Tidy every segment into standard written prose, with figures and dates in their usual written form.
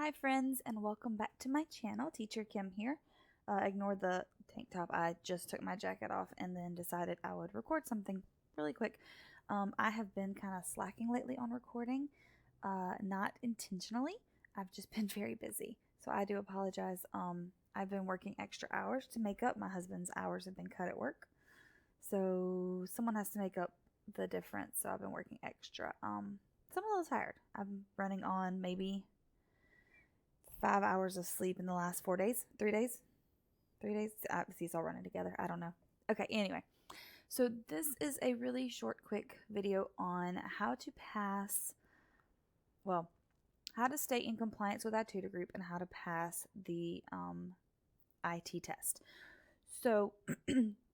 Hi friends, and welcome back to my channel. Teacher Kim here. Ignore the tank top. I just took my jacket off and then decided I would record something really quick. I have been kind of slacking lately on recording, not intentionally. I've just been very busy, so I do apologize. I've been working extra hours to make up. My husband's hours have been cut at work, so someone has to make up the difference. So I've been working extra. So I'm a little tired. I'm running on maybe 5 hours of sleep in the last 4 days. 3 days. 3 days. These all running together. I don't know. Okay, anyway. So this is a really short, quick video on how to pass, well, how to stay in compliance with iTutorGroup and how to pass the IT test. So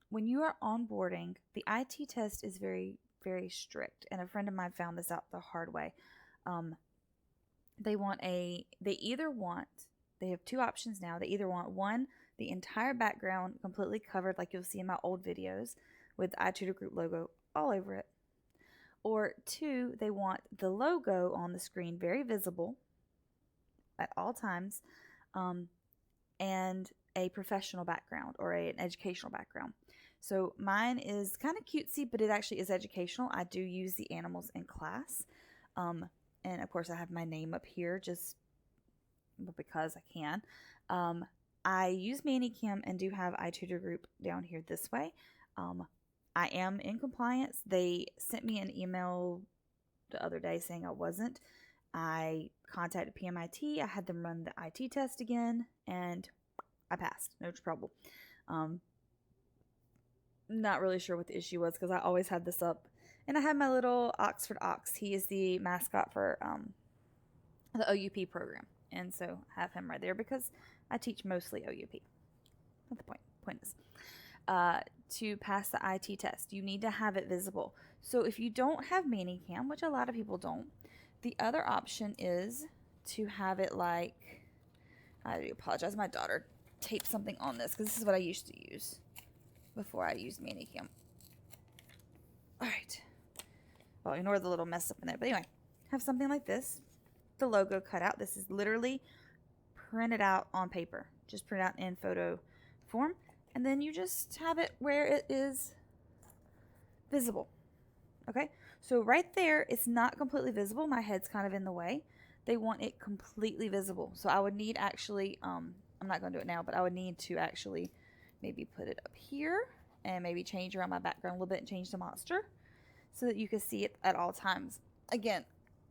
when you are onboarding, the IT test is very, very strict. And a friend of mine found this out the hard way. They have two options now. They either want one, the entire background completely covered like you'll see in my old videos with the iTutorGroup logo all over it. Or two, they want the logo on the screen very visible at all times, and a professional background or an educational background. So mine is kind of cutesy, but it actually is educational. I do use the animals in class. And of course I have my name up here just because I can. I use Manicam and do have iTutorGroup down here this way. I am in compliance. They sent me an email the other day saying I wasn't. I contacted PMIT. I had them run the IT test again, and I passed. No trouble. Not really sure what the issue was because I always had this up. And I have my little Oxford Ox. He is the mascot for the OUP program. And so I have him right there because I teach mostly OUP. Not the point is. To pass the IT test, you need to have it visible. So if you don't have Manicam, which a lot of people don't, the other option is to have it like, I do apologize, my daughter taped something on this because this is what I used to use before I used Manicam. Alright. Well, ignore the little mess up in there. But anyway, have something like this. The logo cut out. This is literally printed out on paper. Just print out in photo form. And then you just have it where it is visible. Okay? So right there, it's not completely visible. My head's kind of in the way. They want it completely visible. So I would need actually, I'm not going to do it now, but I would need to actually maybe put it up here and maybe change around my background a little bit and change the monster so that you can see it at all times. Again,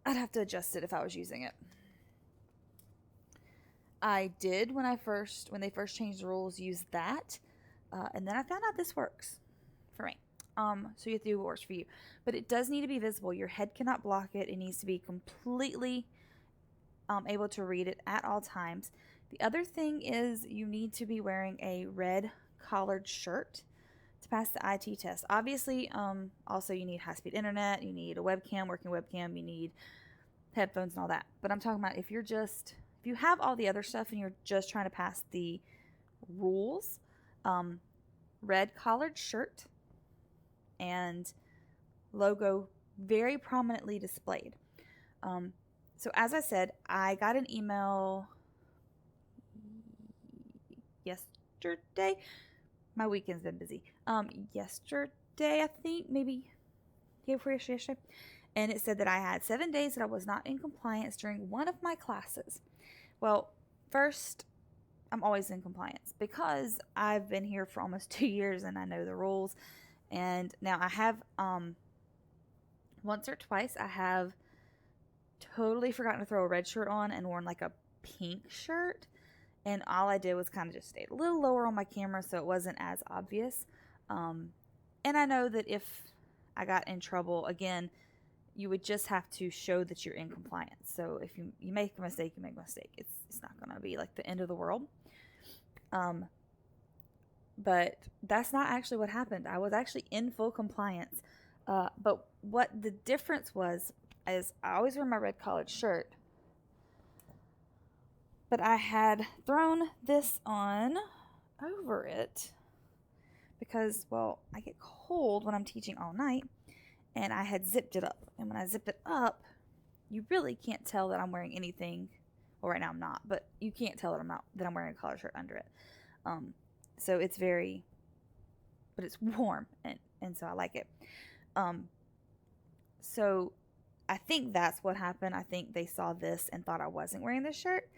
I'd have to adjust it if I was using it. I did when they first changed the rules, use that, and then I found out this works for me. So you have to do what works for you, but it does need to be visible. Your head cannot block it. It needs to be completely able to read it at all times. The other thing is you need to be wearing a red collared shirt to pass the IT test. Obviously, also you need high-speed internet, you need a webcam, working webcam, you need headphones and all that. But I'm talking about if you have all the other stuff and you're just trying to pass the rules, red collared shirt and logo very prominently displayed. So as I said, I got an email yesterday. My weekend's been busy. Yesterday, I think, maybe day before yesterday. And it said that I had 7 days that I was not in compliance during one of my classes. Well, first, I'm always in compliance because I've been here for almost 2 years and I know the rules. And now I have, once or twice, I have totally forgotten to throw a red shirt on and worn like a pink shirt. And all I did was kind of just stayed a little lower on my camera so it wasn't as obvious. And I know that if I got in trouble, again, you would just have to show that you're in compliance. So if you make a mistake, you make a mistake. It's not going to be like the end of the world. But that's not actually what happened. I was actually in full compliance. But what the difference was is I always wear my red collared shirt. But I had thrown this on over it because, well, I get cold when I'm teaching all night, and I had zipped it up. And when I zip it up, you really can't tell that I'm wearing anything Well, right now I'm not, but you can't tell that I'm wearing a collared shirt under it. So it's very, but it's warm, and so I like it. So I think that's what happened. I think they saw this and thought I wasn't wearing this shirt.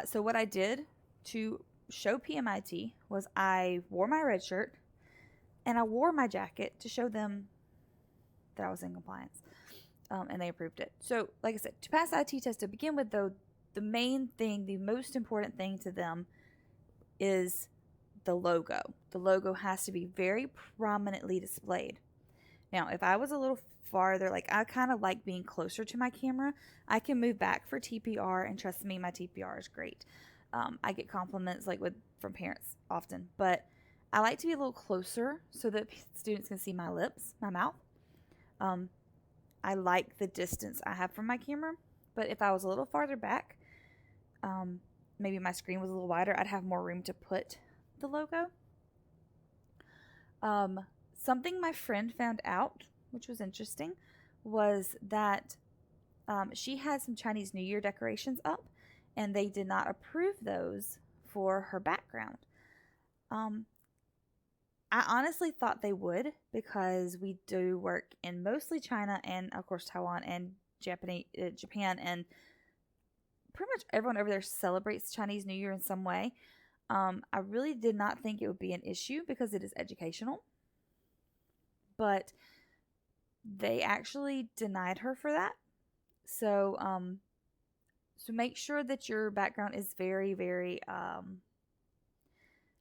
So what I did to show PMIT was I wore my red shirt and I wore my jacket to show them that I was in compliance. And they approved it. So, like I said, to pass the IT test to begin with, though, the main thing, the most important thing to them is the logo. The logo has to be very prominently displayed. Now, if I was a little farther, like I kind of like being closer to my camera, I can move back for TPR, and trust me, my TPR is great. I get compliments from parents often, but I like to be a little closer so that students can see my lips, my mouth. I like the distance I have from my camera, but if I was a little farther back, maybe my screen was a little wider, I'd have more room to put the logo. Something my friend found out, which was interesting, was that she had some Chinese New Year decorations up, and they did not approve those for her background. I honestly thought they would, because we do work in mostly China and, of course, Taiwan and Japan, and pretty much everyone over there celebrates Chinese New Year in some way. I really did not think it would be an issue because it is educational, but they actually denied her for that. So make sure that your background is very, very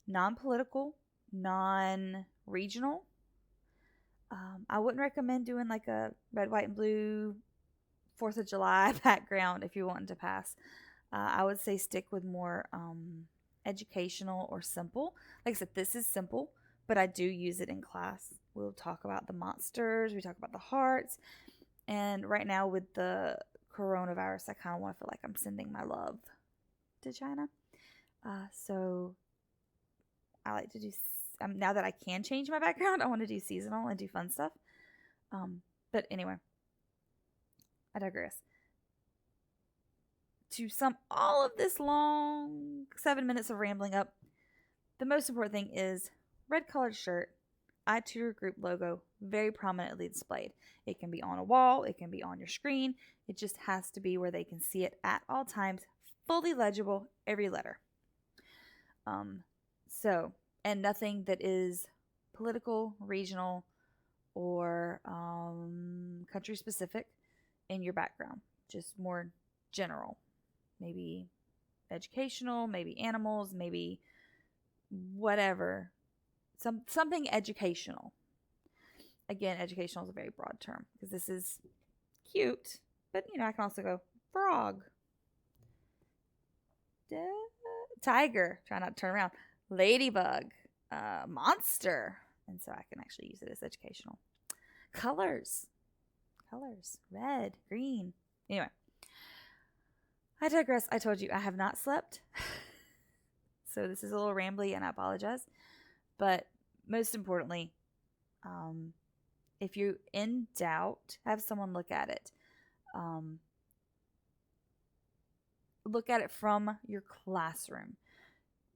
non-political, non-regional. I wouldn't recommend doing like a red, white, and blue 4th of July background if you're wanting to pass. I would say stick with more educational or simple. Like I said, this is simple, but I do use it in class. We'll talk about the monsters, we talk about the hearts, and right now with the coronavirus, I kind of want to feel like I'm sending my love to China. So I like to do, now that I can change my background, I want to do seasonal and do fun stuff. But anyway, I digress. To sum all of this long 7 minutes of rambling up, the most important thing is red colored shirt, iTutorGroup logo, very prominently displayed. It can be on a wall, it can be on your screen. It just has to be where they can see it at all times, fully legible, every letter. And nothing that is political, regional, or country specific in your background. Just more general. Maybe educational, maybe animals, maybe whatever. Something educational. Again, educational is a very broad term because this is cute, but I can also go frog, tiger, try not to turn around, ladybug, monster, and so I can actually use it as educational. Colors, red, green. Anyway, I digress. I told you I have not slept, so this is a little rambly, and I apologize. But most importantly, if you're in doubt, have someone look at it. Look at it from your classroom.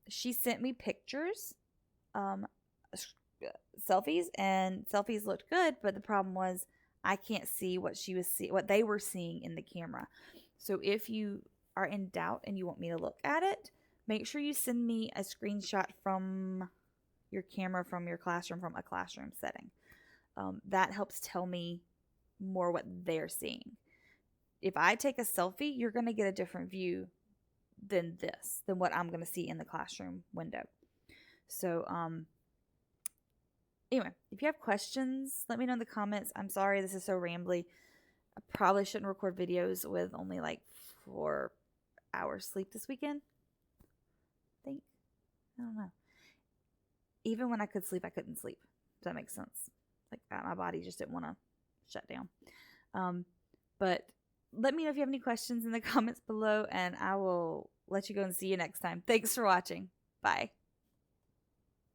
She sent me pictures, selfies, and selfies looked good, but the problem was I can't see what they were seeing in the camera. So if you are in doubt and you want me to look at it, make sure you send me a screenshot from your camera from your classroom, from a classroom setting. That helps tell me more what they're seeing. If I take a selfie, you're going to get a different view than what I'm going to see in the classroom window. So, anyway, if you have questions, let me know in the comments. I'm sorry this is so rambly. I probably shouldn't record videos with only like 4 hours sleep this weekend. I don't know. Even when I could sleep, I couldn't sleep. Does that make sense? Like my body just didn't want to shut down. But let me know if you have any questions in the comments below, and I will let you go and see you next time. Thanks for watching. Bye.